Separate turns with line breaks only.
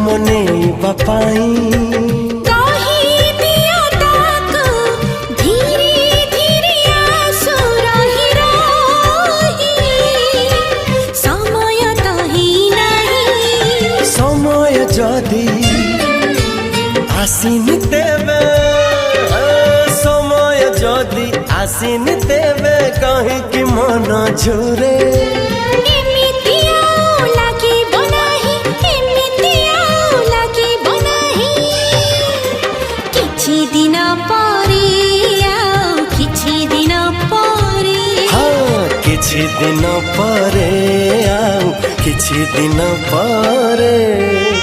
मनेइबा पाई जदि आसिनी तेबे समय जदि आसिनी तेबे कहीं कि मन झुरे
दिन परे किछि दिन परे
हाँ किछि दिन परे किछि दिन परे।